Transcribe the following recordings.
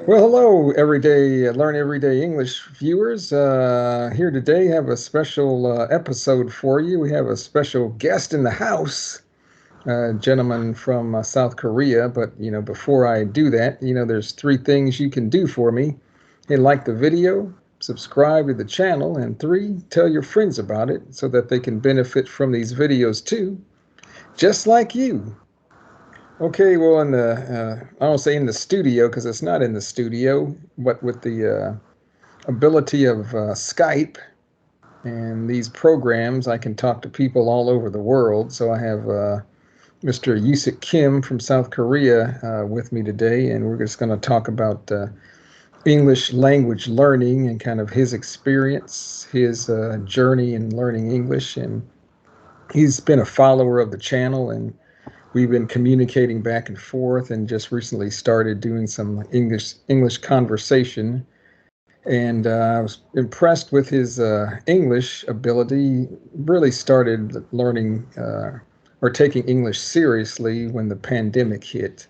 Well, hello, everyday Learn Everyday English viewers. Here today have a special episode for you. We have a special guest in the house, a gentleman from South Korea. But before I do that, there's three things you can do for me. Hey, like the video, subscribe to the channel, and three, tell your friends about it so that they can benefit from these videos too, just like you. Okay, well, I don't say in the studio because it's not in the studio, but with the ability of Skype and these programs, I can talk to people all over the world. So I have Mr. Euisik Kim from South Korea with me today, and we're just going to talk about English language learning and kind of his experience, his journey in learning English. And he's been a follower of the channel, and we've been communicating back and forth, and just recently started doing some English conversation. And I was impressed with his English ability. Really started learning or taking English seriously when the pandemic hit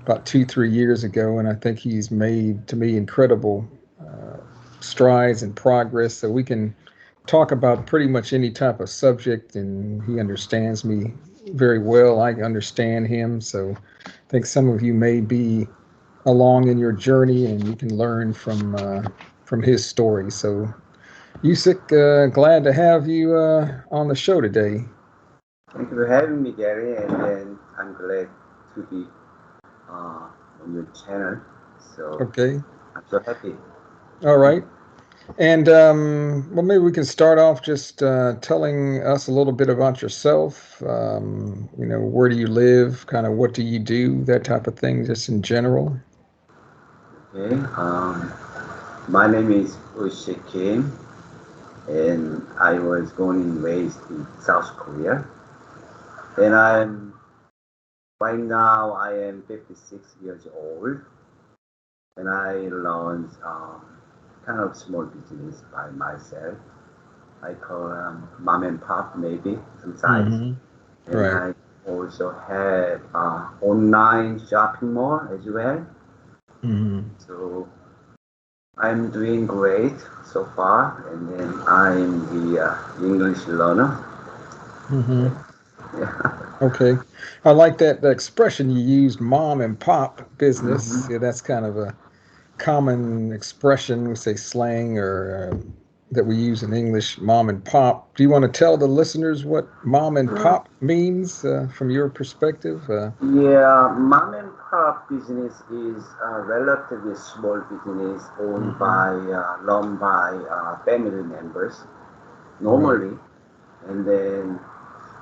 about 2-3 years ago, and I think he's made, to me, incredible strides and progress. So we can talk about pretty much any type of subject, and he understands me very well. I understand him. So I think some of you may be along in your journey, and you can learn from his story. So, Euisik, glad to have you on the show today. Thank you for having me, Gary, and then I'm glad to be on your channel. So Okay. I'm so happy. All right. And well, maybe we can start off just telling us a little bit about yourself. Where do you live? Kind of what do you do? That type of thing, just in general. Okay. My name is Euisik Kim, and I was born and raised in South Korea. And right now I am 56 years old, and I launched kind of small business by myself. I call mom and pop, maybe sometimes. Mm-hmm. And Right. I also have online shopping mall as well. Mm-hmm. So I'm doing great so far, and then I'm the English learner. Mm-hmm. Yeah. Okay. I like that the expression you used, mom and pop business. Mhm. Yeah, that's kind of a common expression. We say slang or that we use in English, mom and pop. Do you want to tell the listeners what mom and pop means from your perspective? Yeah, mom and pop business is a relatively small business owned Mm-hmm. by, run by family members Right. normally, and then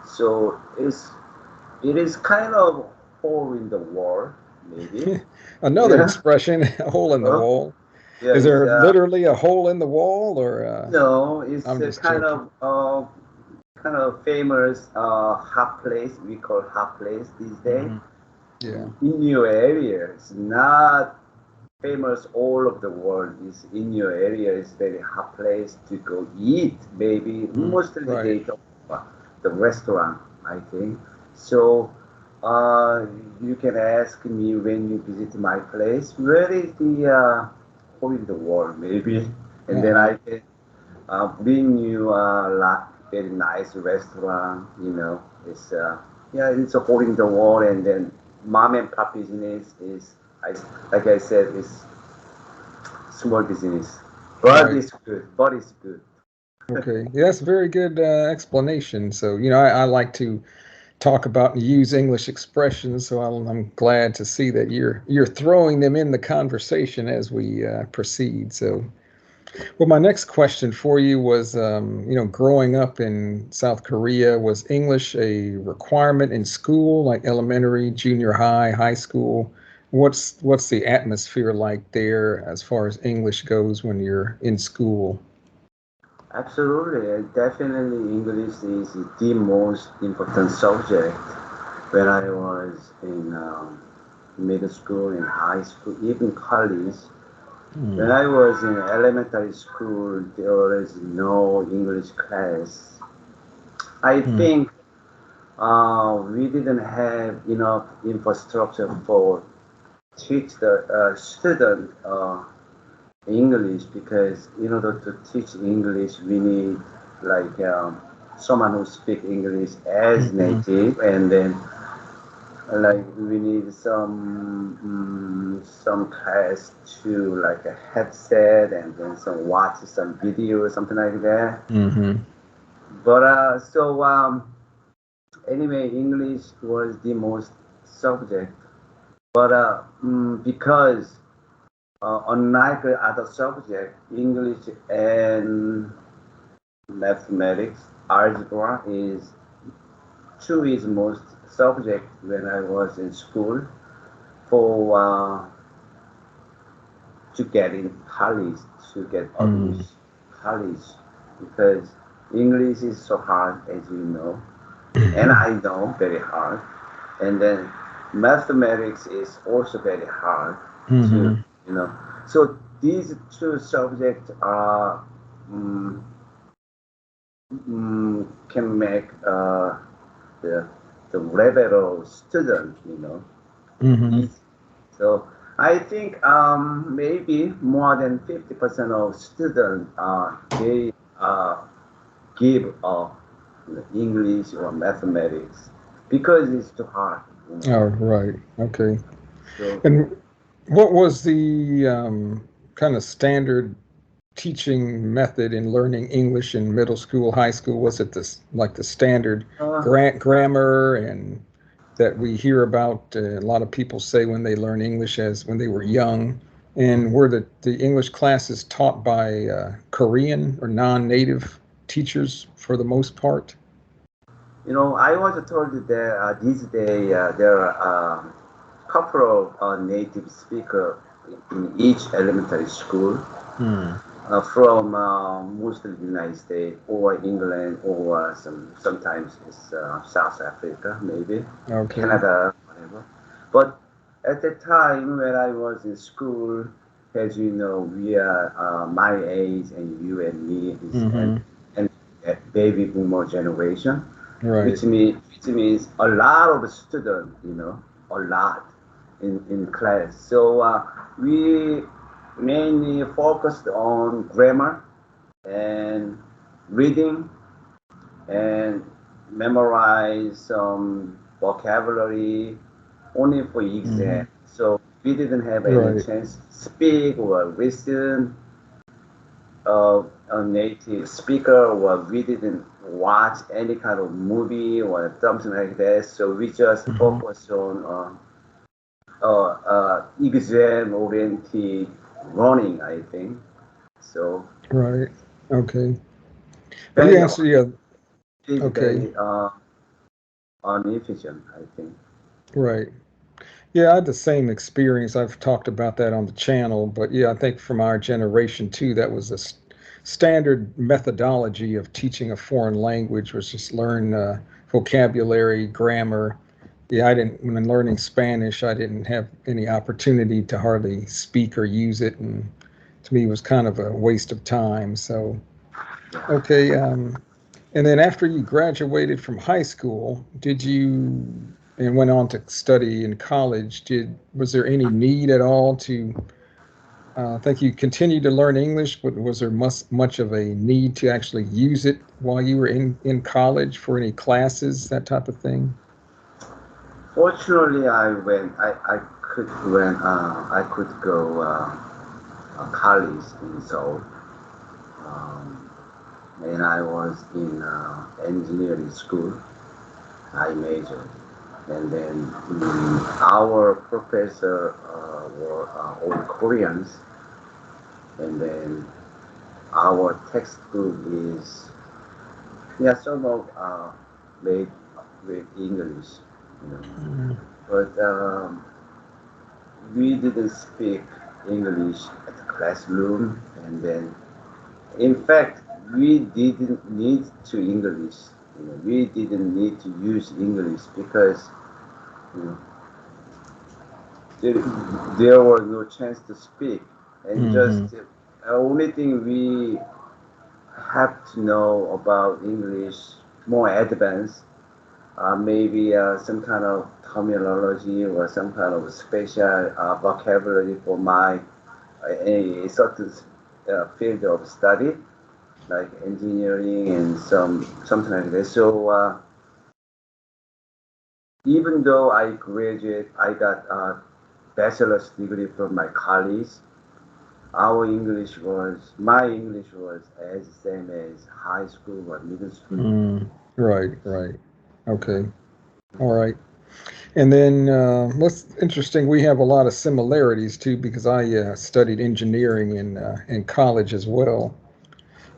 so it is kind of hole in the wall, maybe. Another Yeah. expression, a hole in the Uh, wall. yeah, Is it's there literally a hole in the wall, or no, it's I'm a just joking? kind of famous hot place we call hot place these days. Hmm. Yeah. In your area, it's not famous all of the world. Is in your area is very hot place to go eat. Maybe Mm. mostly Right. they talk about the restaurant, I think. So uh, you can ask me when you visit my place, where is the hole in the wall, maybe, and then Uh-huh. I can bring you like very nice restaurant. It's yeah, it's a hole in the wall, and then mom and pop business is, I, like I said, is small business, but Right. it's good. But it's good. Okay. Yeah, that's a very good explanation. So, I like to talk about and use English expressions, so I'm glad to see that you're throwing them in the conversation as we proceed. So, well, my next question for you was, growing up in South Korea, was English a requirement in school, like elementary, junior high, high school? What's the atmosphere like there as far as English goes when you're in school? Absolutely, definitely English is the most important subject when I was in middle school, in high school, even college. When Mm, I was in elementary school, there was no English class. I mm, think we didn't have enough infrastructure for teach the student English because in order to teach English, we need like someone who speak English as mm-hmm, native, and then like we need some class to like a headset, and then some watch some video or something like that. mm-hmm, But anyway, English was the most subject. But because unlike other subject, English and mathematics, algebra is two is most subject when I was in school for to get in college, to get mm, admission college, because English is so hard, as you know, and I know very hard. And then mathematics is also very hard to, mm-hmm, you know. So these two subjects are um, can make the the level of student, mm-hmm. easy. So I think maybe more than 50% of students they give up English or mathematics because it's too hard, Oh, right. Okay. So And what was the kind of standard teaching method in learning English in middle school, high school? Was it this like the standard uh, grammar and that we hear about? A lot of people say when they learn English as when they were young, and were the English classes taught by Korean or non-native teachers for the most part? I was told that these days there are couple of native speakers in each elementary school Hmm. from mostly the United States or England or sometimes it's South Africa, maybe Okay. Canada, whatever. But at the time when I was in school, as you know, we are my age and you and me is Mm-hmm. and a baby boomer generation, Right. which means a lot of students, a lot in class. So we mainly focused on grammar and reading and memorize some vocabulary only for Mm-hmm. exam. So we didn't have any Right. chance to speak or listen a native speaker, or we didn't watch any kind of movie or something like that. So we just Mm-hmm. focus on exam oriented learning, I think. So Right. Okay. Well, you very answer. Yeah. is Okay. very inefficient, I think. Right. Yeah, I had the same experience. I've talked about that on the channel, but yeah, I think from our generation too, that was a standard methodology of teaching a foreign language was just learn vocabulary, grammar. Yeah, I didn't, when learning Spanish, I didn't have any opportunity to hardly speak or use it. And to me, it was kind of a waste of time. So, okay. And then after you graduated from high school, did you and went on to study in college? Did was there any need at all to? I think you continued to learn English, but was there much of a need to actually use it while you were in college for any classes, that type of thing? Fortunately, I could go college in Seoul, um, and I was in engineering school. I majored, and then our professor were all Koreans, and then our textbook is some of made with English, you know. Mm, But we didn't speak English at the classroom, and then in fact we didn't need to English. We didn't need to use English because you know, there, there was no chance to speak, and Mm-hmm. just the only thing we have to know about English more advanced, maybe some kind of terminology or some kind of special vocabulary for my a certain field of study, like engineering and something like that. So even though I graduate, I got a bachelor's degree from my college. My English was as same as high school or middle school. Right, right. Okay. All right. And then what's interesting, we have a lot of similarities too, because I studied engineering in college as well.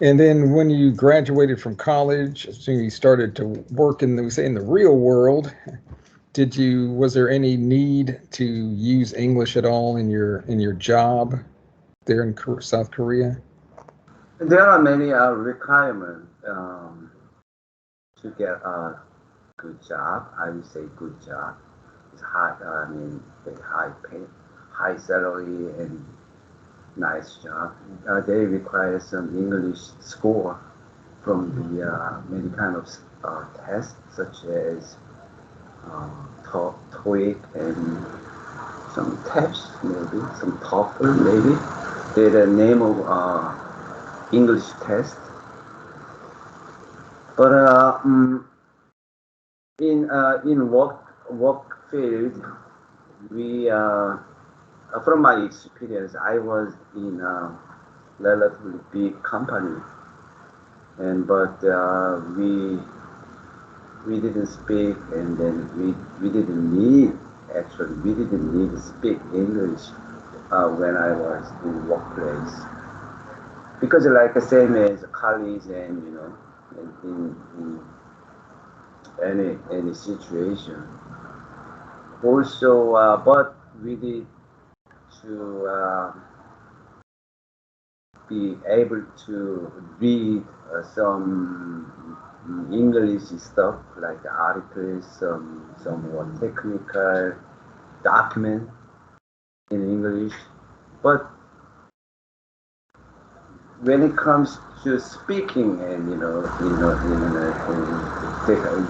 And then when you graduated from college, so you started to work in we say in the real world. Was there any need to use English at all in your job there in South Korea? There are many requirements to get a good job. I would say good job. It's high. I mean, very high pay, high salary, and nice job. They require some English score from the many kind of tests, such as TOEIC and some tests, maybe some TOEFL, maybe. They're the name of English test. But in work field, we from my experience, I was in a relatively big company, and but we didn't speak, and then we didn't need we didn't need to speak English when I was in workplace because like the same as college and in any situation. Also, but we need to be able to read some English stuff like articles, some more technical document in English. But when it comes to speaking and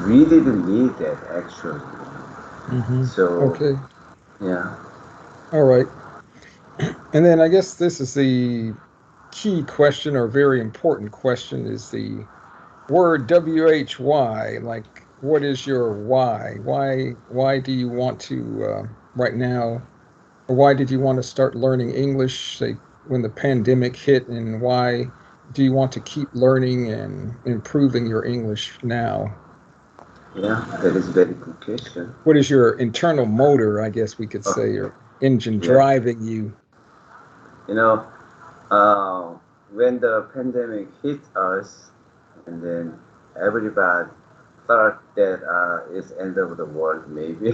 we didn't need that actually. Mm-hmm. So Okay. yeah. All right. And then I guess this is the key question or very important question is the word WHY. Like, what is your why? Why do you want to right now, or why did you want to start learning English, say, when the pandemic hit, and why do you want to keep learning and improving your English now? Yeah, that is very good question. What is your internal motor, I guess we could Oh, say, or engine yeah. driving you? You know, uh, when the pandemic hit us, and then everybody thought that it's end of the world, maybe.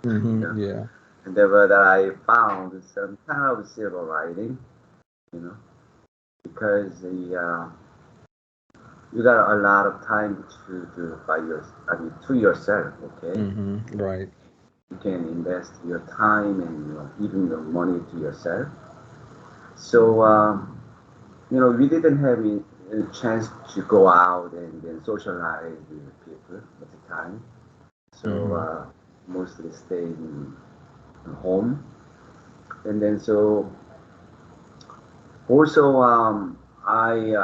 Mm-hmm. Yeah. And then but I found some kind of silver lining, you know, because you got a lot of time to do by to yourself, okay? Mm-hmm. Right. You can invest your time and even your money to yourself. So we didn't have a chance to go out and then socialize with people at the time. So Mm-hmm. mostly stayed in home, and then so also I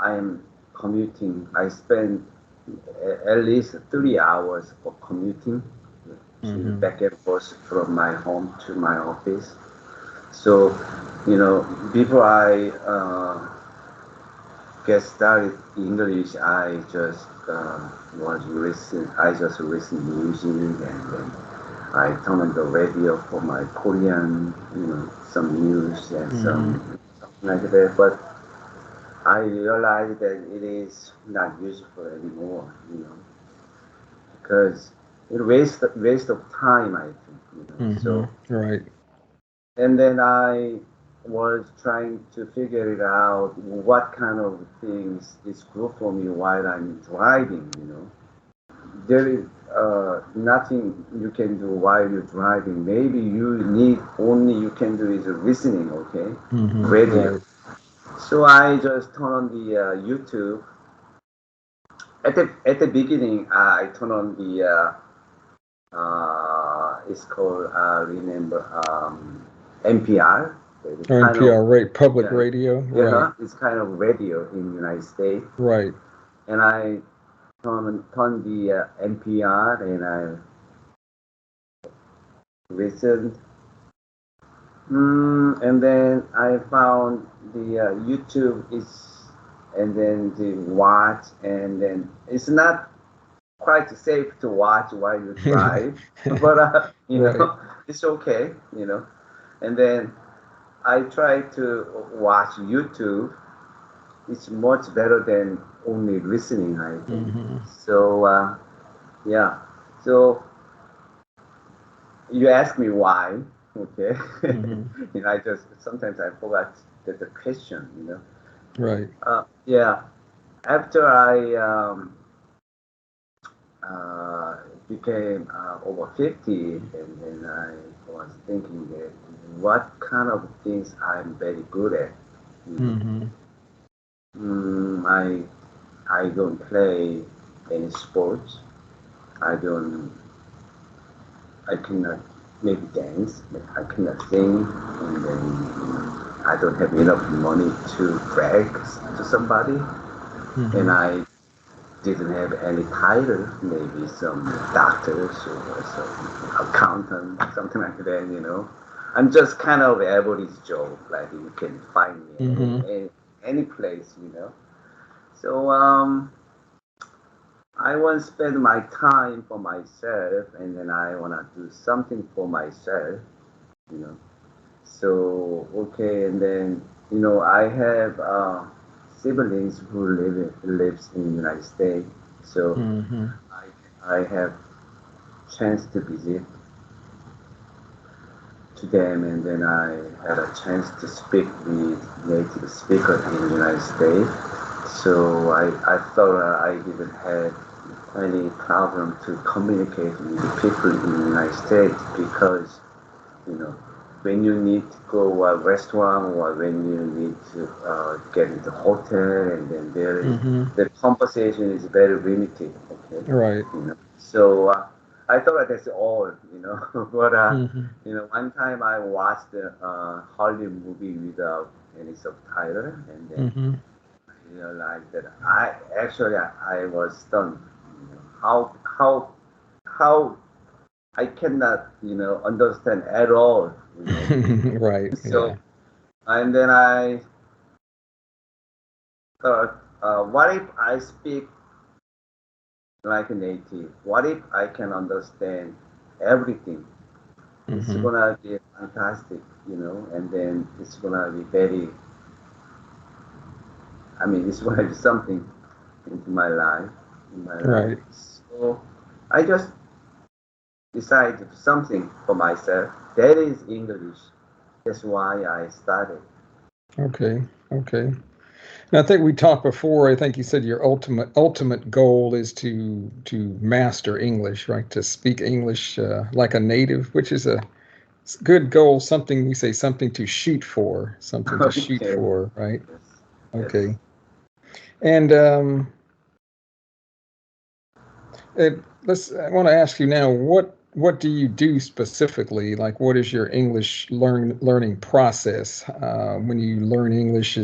am commuting. I spend at least 3 hours for commuting to Mm-hmm. back and forth from my home to my office. So, before I get started English, I just listen music and then I turn on the radio for my Korean, some news and Mm-hmm. some something like that. But I realized that it is not useful anymore, because it waste of time, I think. Mm-hmm. So Right. and then I was trying to figure it out what kind of things is good for me while I'm driving. There is nothing you can do while you're driving. Maybe you need only you can do is listening, okay, radio. Right. So I just turn on the YouTube. At the beginning, I turn on the it's called remember NPR. It's Or kind of NPR, right? Public yeah, radio, right? yeah. It's kind of radio in the United States, Right. and I turn the NPR and I listened. And then I found the YouTube is, and then the watch, and then it's not quite safe to watch while you drive, but Right. it's okay. And then I try to watch YouTube. It's much better than only listening, I think. Hmm. So yeah. So you ask me why, okay? Hmm. I just sometimes I forgot the question. Right. Yeah. After I uh, became over 50, and then I was thinking that what kind of things I'm very good at. You know, Hmm. I don't play any sports. I don't. I cannot maybe dance. But I cannot sing, and then I don't have enough money to brag to somebody, and Hmm. I didn't have any title, maybe some doctors or some accountant, something like that. I'm just kind of average Joe, like you can find me Hmm. any place. So I want to spend my time for myself, and then I want to do something for myself, you know. So okay, and then I have siblings who lives in the United States, so Hmm. I I have chance to visit to them, and then I had a chance to speak with native speakers in the United States. So I thought I didn't have any problem to communicate with the people in the United States because you know when you need to go to a restaurant or when you need to get into hotel, and then there is Hmm. the conversation is very limited. Okay, Right. so I thought that's all. But Hmm. one time I watched a Hollywood movie without any subtitle, and then Hmm. I realized that I was stunned. How I cannot understand at all. Right. So Yeah. and then I thought, what if I speak like a native? What if I can understand everything? It's Hmm. gonna be fantastic, and then it's gonna be very. I mean, it's gonna be something into my life, in my life. Right. So I just decided something for myself. That is English. That's why I started. Okay. Okay. And I think we talked before. I think you said your ultimate goal is to master English, right? To speak English like a native, which is a good goal. Something we say something to shoot for. Something to shoot Okay. for, right? Yes. Yes. Okay. And I want to ask you now, what do you do specifically? Like, what is your English learning process when you learn English?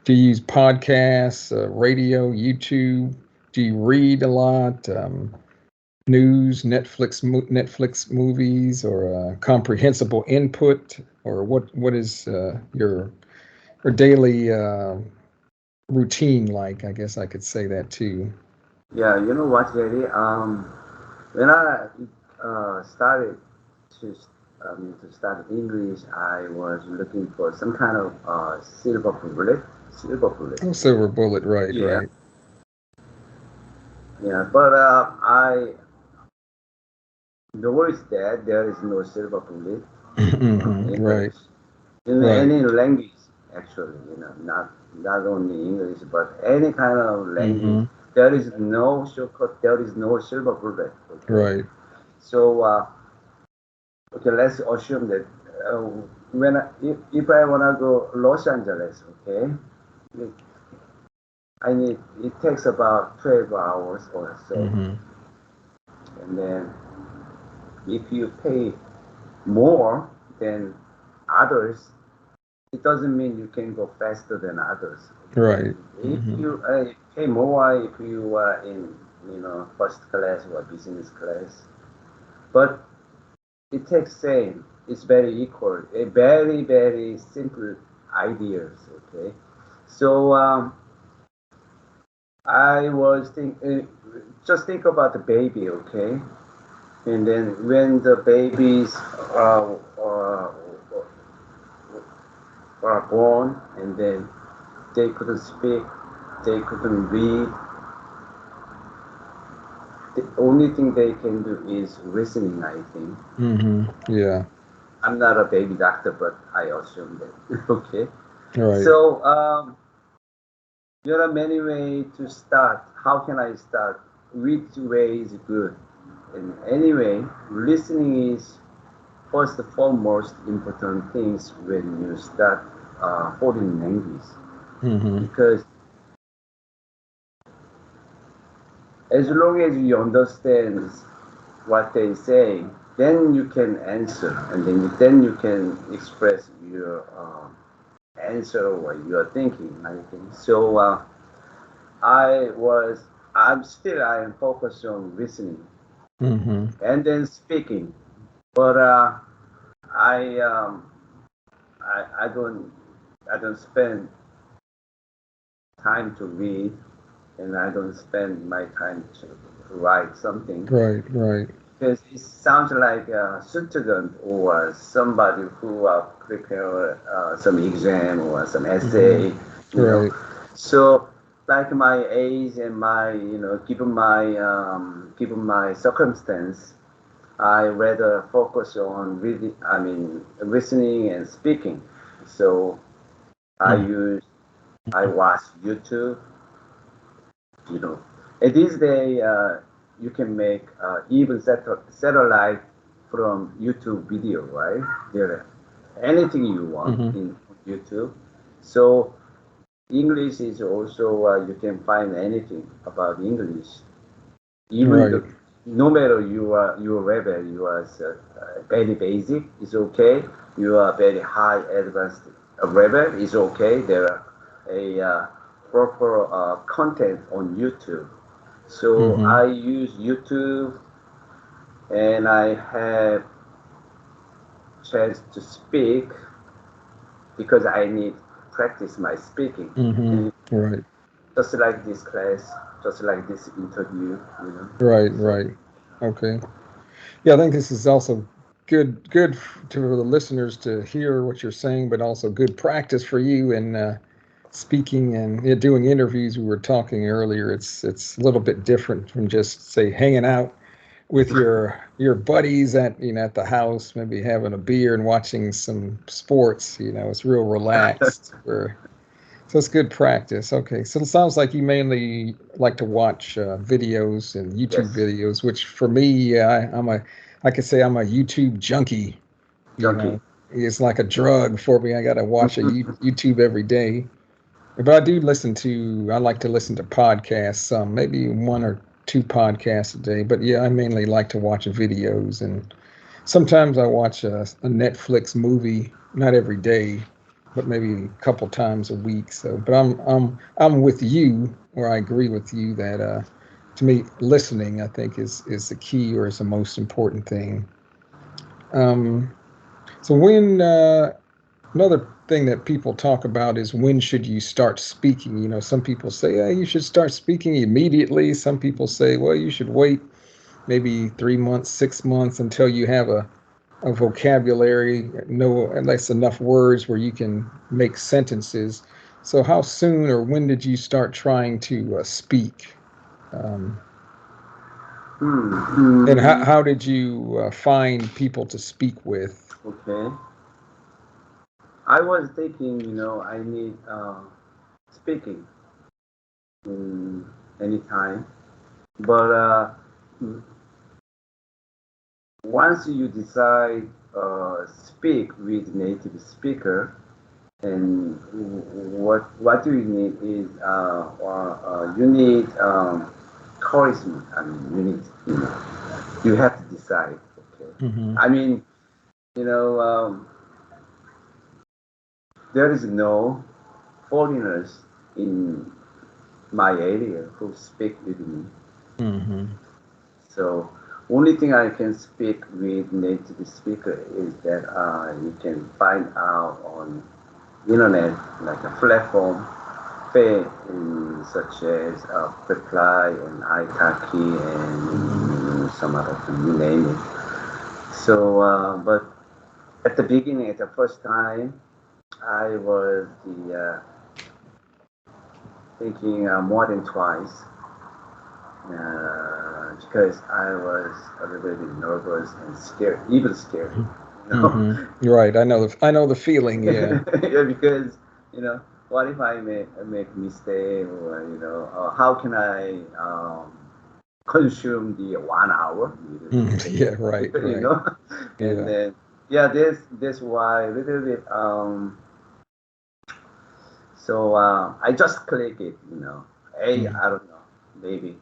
Do you use podcasts, radio, YouTube? Do you read a lot? News, Netflix movies, or comprehensible input, or what is your daily routine like? I guess I could say that too. Yeah. You know what, Jerry? When I started to to study English, I was looking for some kind of silver bullet. Silver bullet. Oh, silver bullet, right, Yeah. right. Yeah. But I noticed that there is no silver bullet Hmm. in Right. English. in Right. any language, actually, not only English, but any kind of language. Mm-hmm. There is no shortcut. There is no silver bullet. Okay, Right. so okay, let's assume that uh, if I wanna go Los Angeles, okay, it, it takes about 12 hours or so, Mm-hmm. and then if you pay more than others, it doesn't mean you can go faster than others. Okay, Right. if Mm-hmm. you pay more if you are in first class or business class, but it takes same. It's very equal. A very very simple ideas. Okay, so I was thinking, just think about the baby. Okay, and then when the babies uh, uh, are born, and then they couldn't speak, they couldn't read. The only thing they can do is listening, I think. Mm-hmm. Yeah. I'm not a baby doctor, but I assume that. Okay. Right. So there are many ways to start. How can I start? Which way is good? And anyway, listening is first and foremost important things when you start foreign language, Mm-hmm. because as long as you understand what they say, then you can answer, and then you can express your answer or what you are thinking. I think so. I was, I am focused on listening Mm-hmm. and then speaking, but I, um, I don't spend time to read, and I don't spend my time to write something, Right. Right. because it sounds like a student or somebody who prepare some exam or some Mm-hmm. essay, you know. Right. So, like my age and my, given my circumstance, I rather focus on reading. I mean, listening and speaking. So I Mm-hmm. use, I watch YouTube, you know. And these days, you can make even satellite from YouTube video, right? There, anything you want Mm-hmm. in YouTube. So English is also you can find anything about English, even Right. the no matter your level, you are very basic, it's okay. You are very high advanced level, is okay. There are a proper content on YouTube. So Mm-hmm. I use YouTube, and I have chance to speak because I need practice my speaking. Mm-hmm. And Right. just like this class, just like this interview, you know. Right. So Right. Okay. Yeah, I think this is also good to the listeners to hear what you're saying, but also good practice for you in speaking and doing interviews. We were talking earlier. It's a little bit different from just say hanging out with your buddies at at the house, maybe having a beer and watching some sports. It's real relaxed. So it's good practice. Okay, so it sounds like you mainly like to watch videos and YouTube yes, videos, which for me, yeah, I could say I'm a YouTube junkie. You junkie. know, it's like a drug for me. I got to watch YouTube every day. But I like to listen to podcasts, maybe one or two podcasts a day. But yeah, I mainly like to watch videos, and sometimes I watch a Netflix movie, not every day, but maybe a couple times a week. So, but I'm with you, or I agree with you that to me, listening I think is the key or is the most important thing. Um, so when another thing that people talk about is when should you start speaking? Some people say, yeah, you should start speaking immediately. Some people say, well, you should wait maybe 3 months, 6 months until you have a vocabulary, know at least enough words where you can make sentences. So, how soon or when did you start trying to speak? Um, Hmm. and how, Hmm. how did you find people to speak with? Okay. I was thinking, I need speaking in any time, but once you decide speak with native speaker, and what do you need is you need charisma. I mean, you have to decide. Okay. Mm-hmm. I mean, you know, there is no foreigners in my area who speak with me. Mm-hmm. So only thing I can speak with native speaker is that you can find out on internet like a platform such as Reply and Italki and some other thing, you name it. So, but at the beginning, at the first time, I was thinking more than twice because I was a little bit nervous and scared, even scared. Mm-hmm. Right. I know the feeling. Yeah. Yeah, because what if I make mistake, or how can I consume the 1 hour? Yeah. Right. you Right. know, and Yeah. then yeah, this why a little bit. So I just click it, Hey, Mm. I don't know, maybe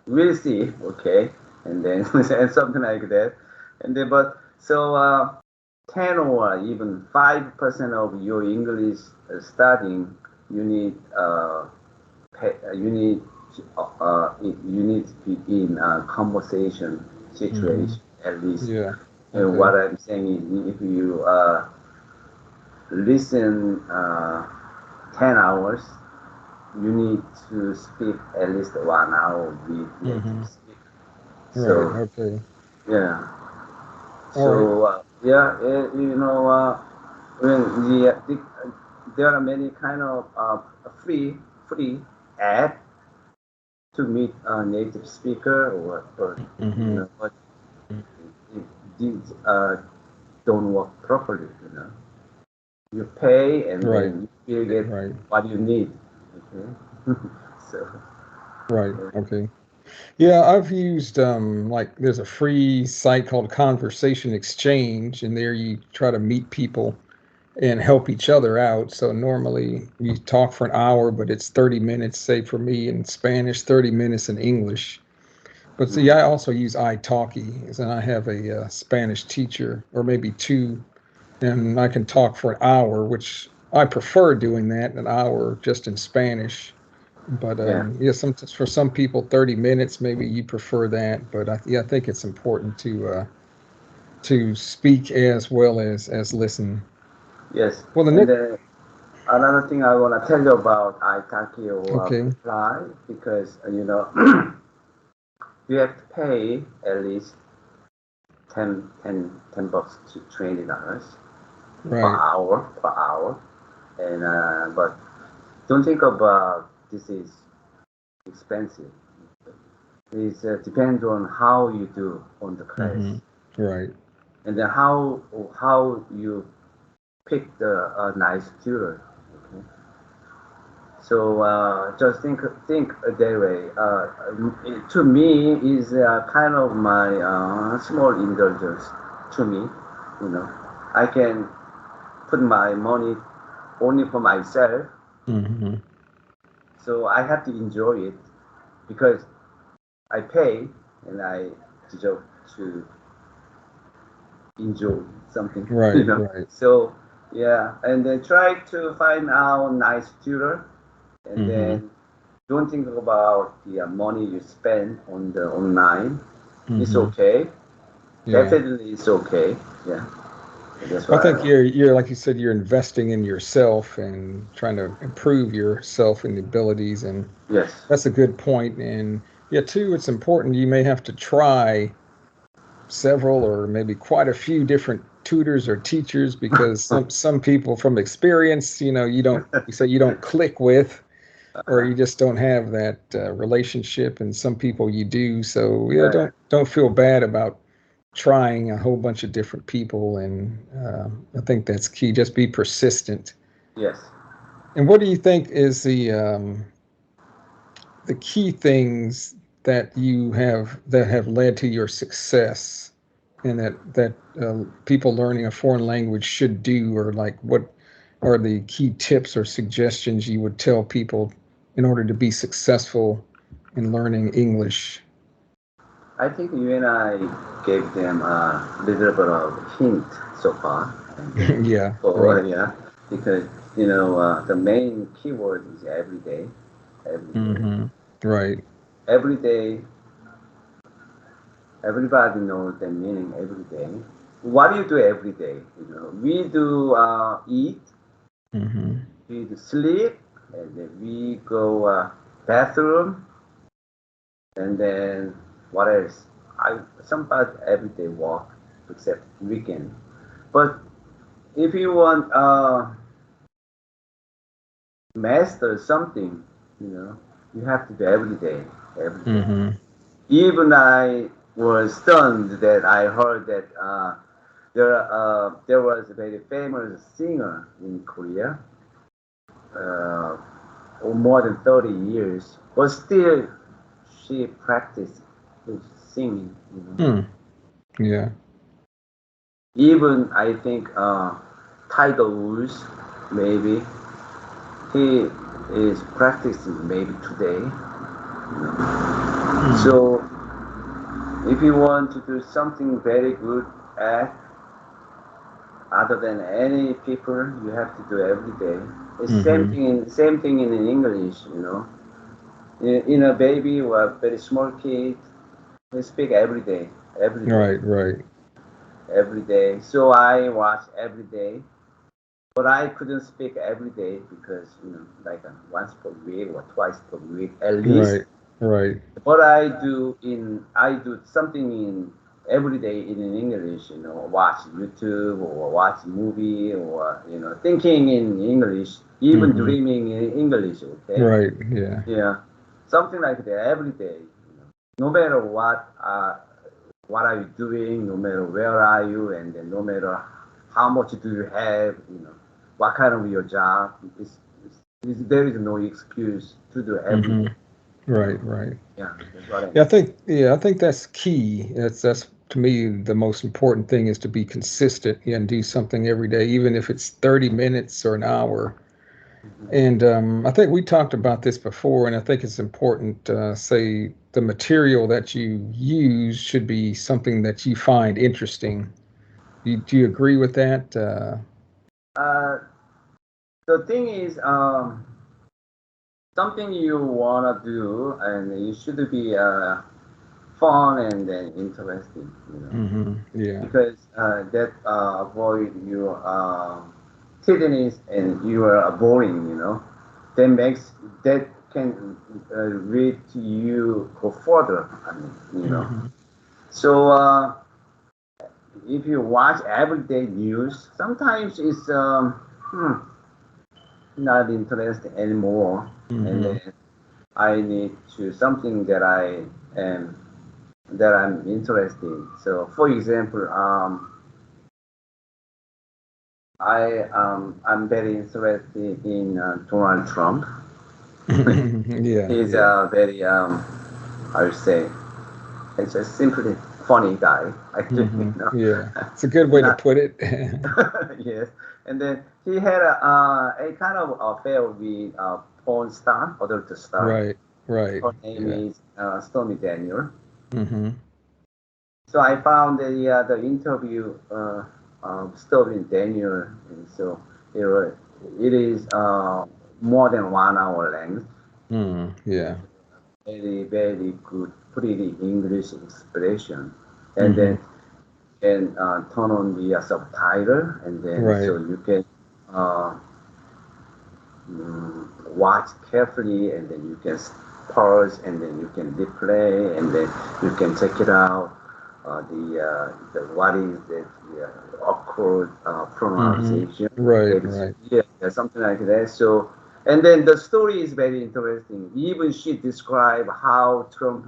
we'll see, okay, and then and something like that, and then but so 10 or even 5% of your English studying, you need you need you need to be in a conversation Mm-hmm. situation at least. Yeah. And Okay. what I'm saying is, if you listen 10 hours, you need to speak at least 1 hour with native Mm-hmm. speaker. Right. So Okay. yeah, All right. yeah, when there are many kind of free app to meet a native speaker, or Mm-hmm. but these don't work properly. You pay and Right. then you get Right. what you need. Okay, so Right. Okay. Yeah, I've used like there's a free site called Conversation Exchange, and there you try to meet people and help each other out. So normally we talk for an hour, but it's 30 minutes, say for me in Spanish, 30 minutes in English. But see, I also use italki, and I have a Spanish teacher, or maybe two, and I can talk for an hour, which I prefer doing that, an hour just in Spanish. But yeah. yeah, for some people, 30 minutes, maybe you prefer that. But yeah, I think it's important to speak as well as listen. Yes, Well, the and next, then another thing I want to tell you about Italki or okay, Reply, because you have to pay at least 10 bucks to $20 right. per hour, and but don't think about this is expensive. It depends on how you do on the class, Mm-hmm. Right. and then how you pick the nice tutor. Okay? So just think that way. To me, is kind of my small indulgence. To me, I can put my money only for myself, Mm-hmm. so I have to enjoy it because I pay and I deserve to enjoy something. Right. Right. So yeah, and then try to find out nice tutor, and Mm-hmm. then don't think about the money you spend on the online. It's Mm-hmm. okay. Yeah. Definitely, it's okay. Yeah, that's I why. think you're like you said, you're investing in yourself and trying to improve yourself and abilities, and Yes. that's a good point. And yeah, too, it's important. You may have to try several or maybe quite a few different tutors or teachers because some people from experience, you say you don't click with, or you just don't have that relationship, and some people you do. So yeah, Right. don't feel bad about trying a whole bunch of different people, and I think that's key. Just be persistent. Yes. And what do you think is the key things that you have that have led to your success, and that people learning a foreign language should do, or like what are the key tips or suggestions you would tell people in order to be successful in learning English? I think you and I gave them a little bit of hint so far. And then, Yeah, oh, right. yeah, because, the main keyword is every day. Every day. Mm-hmm. Right. Every day, everybody knows the meaning every day. What do you do every day? We do eat, Mm-hmm. we do sleep, and then we go bathroom, and then what else? I sometimes every day walk, except weekend. But if you want master something, you know, you have to do every day, every day. Mm-hmm. Even I was stunned that I heard that there was a very famous singer in Korea, uh, for more than 30 years, but still she practiced singing. Hmm. Yeah. Even I think Tiger Woods, maybe he is practicing maybe today. Hmm. So if you want to do something very good at other than any people, you have to do every day. It's Mm-hmm. same thing in English. In a baby or a very small kid, they speak every day, every day, Right. Right. every day. So I watch every day, but I couldn't speak every day because like once per week or twice per week at least. Right. Right. What I do something in every day in English. Watch YouTube or watch movie or thinking in English, even Mm-hmm. dreaming in English. Okay, Right. Yeah. yeah, something like that every day. No matter what are you doing, no matter where are you, and then no matter how much do you have, what kind of your job, there is no excuse to do every Mm-hmm. day. Right. Right. Yeah, that's what I Yeah, mean. I think that's key. That's to me the most important thing is to be consistent and do something every day, even if it's 30 minutes or an hour. Mhm. And I think we talked about this before, and I think it's important. Say the material that you use should be something that you find interesting. Do you agree with that? Uh, the thing is, something you wanna do, and it should be fun and then interesting, Mm-hmm. Yeah. because that avoid your tediness and you are boring, that makes that can lead to you go further. I mean, Mm-hmm. So if you watch everyday news, sometimes it's not interesting anymore, and Mm-hmm. then I need to something am that I'm interested in. So, for example, I'm very interested in Donald Trump. Yeah. He's Yeah. a very I would say it's a simply funny guy. I think Mm-hmm. Yeah. It's a good way to not put it. yes. And then he had a kind of affair with a porn star, adult star. Right. Right. Her name Yeah. is Stormy Daniel. Mm-hmm. So I found the interview of Stormy Daniel, and so it is more than 1 hour length. Mm, yeah. Very very good, pretty English expression, and Mm-hmm. then can turn on the subtitle, and then Right. so you can uh, watch carefully, and then you can pause, and then you can replay, and then you can check it out. The what is the awkward Mm-hmm. pronunciation? Right. Maybe Right. yeah, something like that. So, and then the story is very interesting. Even she described how Trump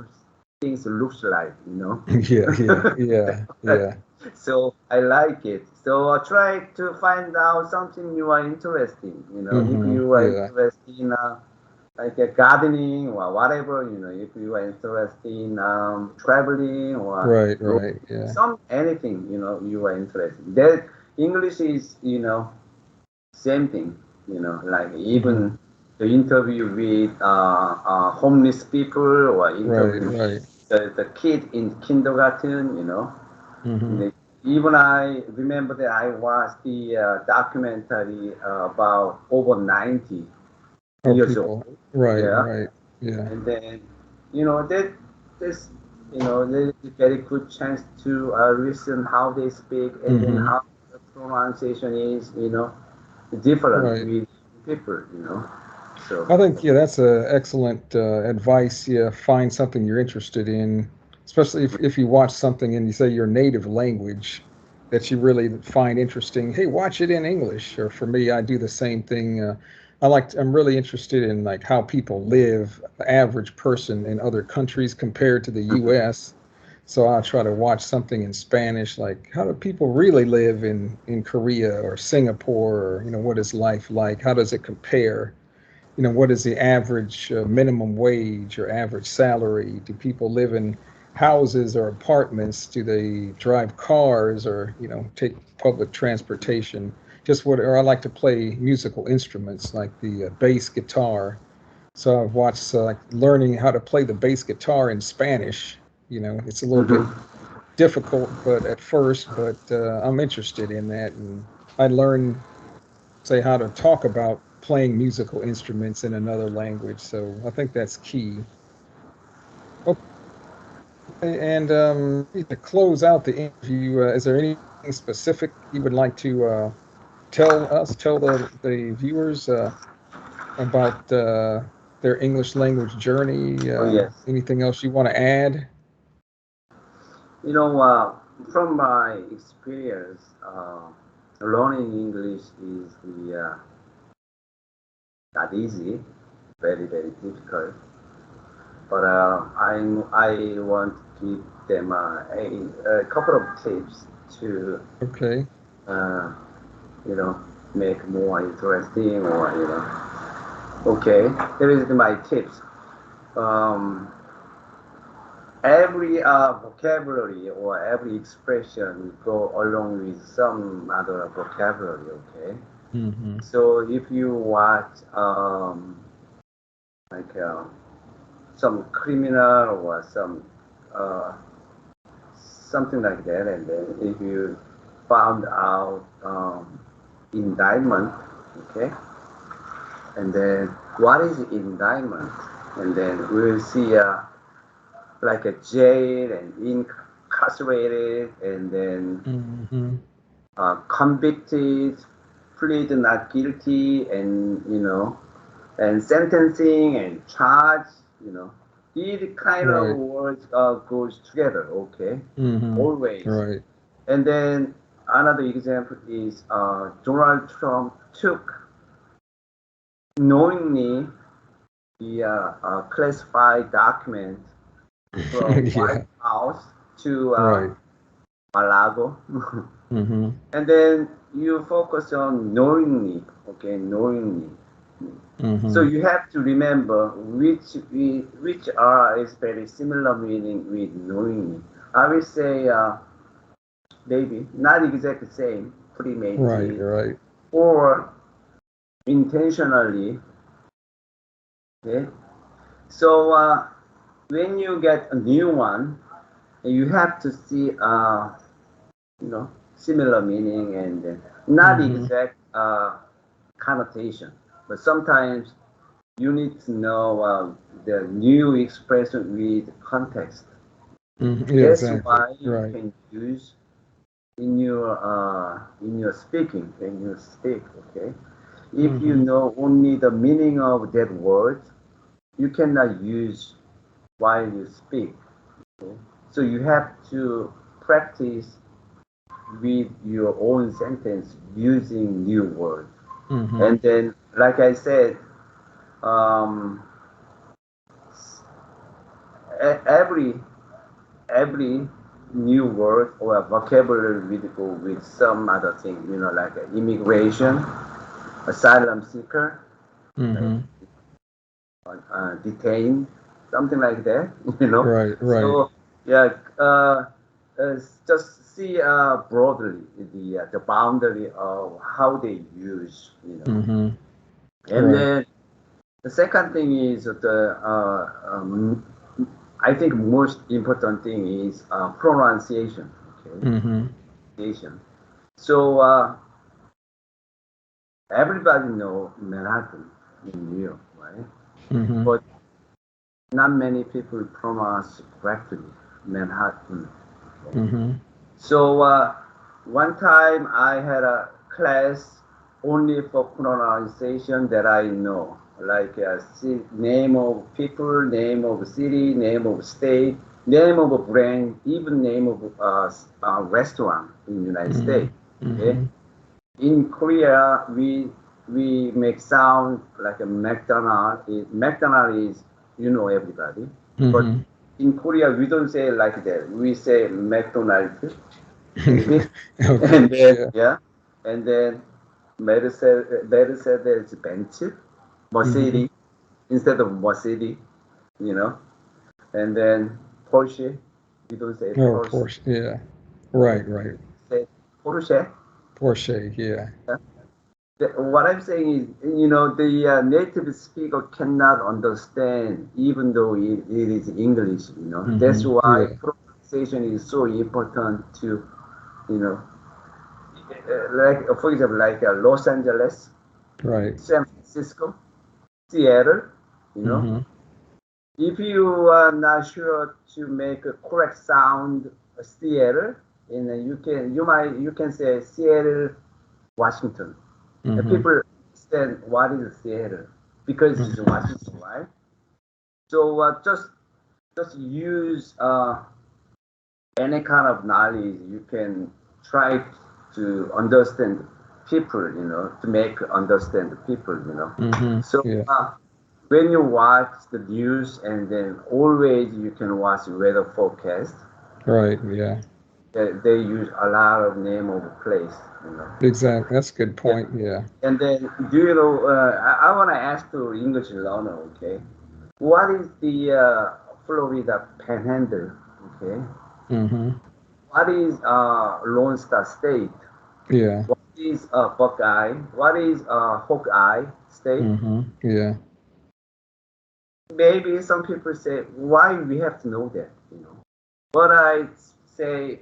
things looks like, you know. Yeah. So I like it. So I try to find out something you are interested in. You know, if you are Yeah. interested in like gardening or whatever, you know, if you are interested in traveling or Right. Yeah. some anything, you know, you are interested. That English is, you know, same thing. You know, like even the interview with homeless people or interview Right. the kid in kindergarten, you know. Mm-hmm. Even I remember that I watched the documentary about over 90 Oh, years old. people. Yeah. Right. Yeah. And then, you know, that this, you know, there's a very good chance to listen how they speak and then Mm-hmm. how the pronunciation is, you know, different Right. with people, you know. So, I think, yeah, that's a excellent advice. Yeah, find something you're interested in, especially if you watch something and you say your native language that you really find interesting. Hey, watch it in English. Or for me, I do the same thing. I'm really interested in like how people live, the average person in other countries compared to the U.S. So I'll try to watch something in Spanish, like how do people really live in Korea or Singapore, or what is life like? How does it compare? What is the average minimum wage or average salary? Do people live in houses or apartments? Do they drive cars or, take public transportation? Or I like to play musical instruments like the bass guitar. So I've watched like learning how to play the bass guitar in Spanish. It's a little bit mhm. difficult, but at first, but I'm interested in that. And I learned say how to talk about playing musical instruments in another language. So I think that's key. Okay, and to close out the interview, is there anything specific you would like to tell the viewers about their English language journey? Oh, yes. Anything else you want to add? You know, from my experience, learning English is not easy, very, very difficult. But I want to give them a couple of tips to, Okay. uh, you know, make more interesting or, you know. Okay, here is my tips. Um, every vocabulary or every expression go along with some other vocabulary, okay? Mm-hmm. So if you watch like some criminal or some uh, something like that, and then if you found out indictment, okay, and then what is indictment, and then we'll see like a jail and incarcerated, and then Mm-hmm. convicted, plead not guilty, and you know, and sentencing and charge, you know, these kind of Right. words goes together, okay, Mm-hmm. always. Right. And then another example is Donald Trump took knowingly the classified document from White Yeah. House to Right. Malago. Mm-hmm. And then you focus on knowingly, okay, knowingly. So Mm-hmm. you have to remember which are is very similar meaning with knowingly. I will say maybe not exactly same, Right. premeditated Right. or intentionally. Okay, so when you get a new one, you have to see you know similar meaning and not Mm-hmm. exact connotation, but sometimes you need to know the new expression with context. Mm-hmm. Yeah, That's exactly. why you Right. can use in your speaking when you speak. Okay, if you Mm-hmm. know only the meaning of that word, you cannot use while you speak. Okay? So you have to practice with your own sentence using new words. Mm-hmm. And then, like I said, um, every new word or vocabulary will go with some other thing, like immigration, asylum seeker, right? Mm-hmm. Detained, something like that, Right, right. So yeah, just see broadly the boundary of how they use, Mm-hmm. and Right. then the second thing is I think most important thing is pronunciation. Okay, Mm-hmm. pronunciation. So everybody know Manhattan in New York, right? Mm-hmm. But not many people pronounce correctly Manhattan. Okay? Mm-hmm. So one time I had a class only for pronunciation that I know, like name of people, name of city, name of state, name of a brand, even name of restaurant in the United States. Okay, Mm-hmm. in Korea we make sound like a McDonald. McDonald is everybody, but Mm-hmm. in Korea we don't say like that. We say McDonald's maybe, Okay. and then Yeah. yeah, and then Mercedes Benz, Mm-hmm. Mercedes instead of Mercedes, you know, and then Porsche. We don't say Oh, Porsche. Porsche. Yeah. Okay, Right, right. say Porsche. Porsche. Yeah. What I'm saying is, the native speaker cannot understand, even though it is English. That's Mm-hmm. why Yeah. pronunciation is so important to, you know, like for example, like Los Angeles, Right. San Francisco, Seattle. You know, Mm-hmm. if you are not sure to make a correct sound, Seattle, and you can say Seattle, Washington. And Mm-hmm. people understand what is a theater because it's Mm-hmm. Washington, right? So just use any kind of knowledge you can try to understand people, to make understand the people, Mm-hmm. So Yeah. when you watch the news and then always you can watch weather forecast, Right. Yeah. they use a lot of name of place. Exactly. That's a good Yeah. point. Yeah. And then, do you know? I want to ask to English learner, okay? What is the Florida Panhandle? Okay. Mm-hmm. What is Lone Star State? Yeah. What is Buckeye? What is Hawkeye State? Mm-hmm. Yeah. Maybe some people say, why we have to know that? But I say,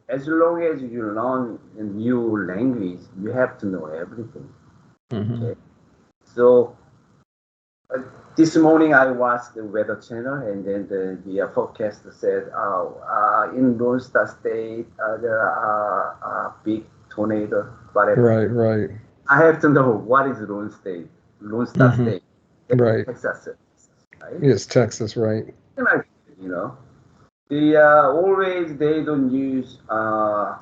as long as you learn a new language, you have to know everything. Mm-hmm. Okay. So Uh, this morning I watched the weather channel and then the forecast said, in Lone Star State there are big tornado, whatever. Right. Right. I have to know what is Lone Star Mm-hmm. State. That's Right. Texas, right? Yes, Texas. Right. Like, you know, the always they don't use the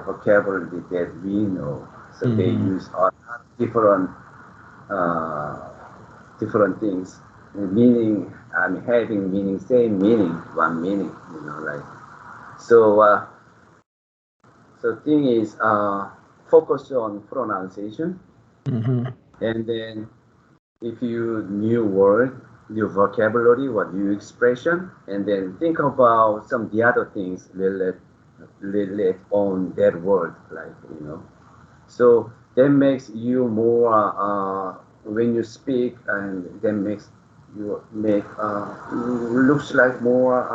vocabulary that we know, so they Mm-hmm. use a lot of uh, different things. Meaning, I mean, having meaning, same meaning, one meaning, like. So, thing is, focus on pronunciation, Mm-hmm. and then if you new word, new vocabulary, what new expression, and then think about some of the other things relate on that word, like So that makes you more when you speak, and that makes you make looks like more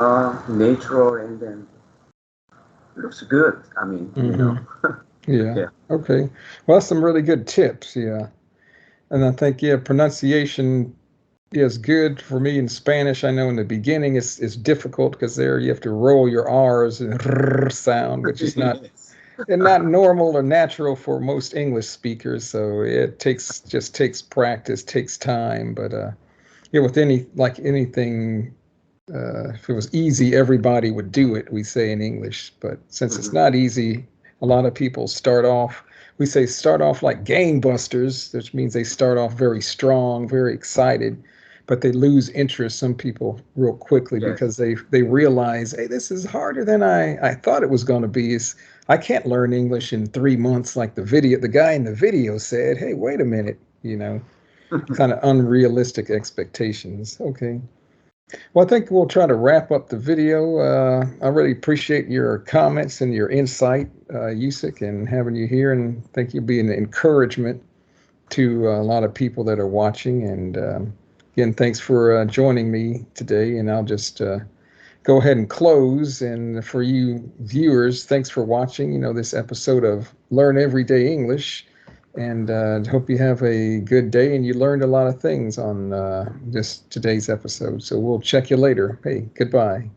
natural, and then looks good. I mean, Mm-hmm. Yeah. yeah. Okay. Well, that's some really good tips. Yeah. And I think, yeah, pronunciation is good for me in Spanish. I know in the beginning it's difficult because there you have to roll your R's and sound, which is not Yes. and not normal or natural for most English speakers. So it takes practice, takes time. But yeah, with anything, if it was easy, everybody would do it. We say in English, but since it's Mhm. not easy, a lot of people start off. We say start off like gangbusters, which means they start off very strong, very excited. but they lose interest, some people, real quickly Yes. because they realize, hey, this is harder than I thought it was going to be. I can't learn English in 3 months like the guy in the video said. Hey, wait a minute, kind of unrealistic expectations. Okay. Well, I think we'll try to wrap up the video. I really appreciate your comments and your insight, Euisik, and having you here, and think you'll be an encouragement to a lot of people that are watching. And again, thanks for joining me today. And I'll just go ahead and close. And for you viewers, thanks for watching, this episode of Learn Everyday English. And hope you have a good day and you learned a lot of things on just today's episode. So we'll check you later. Hey, goodbye.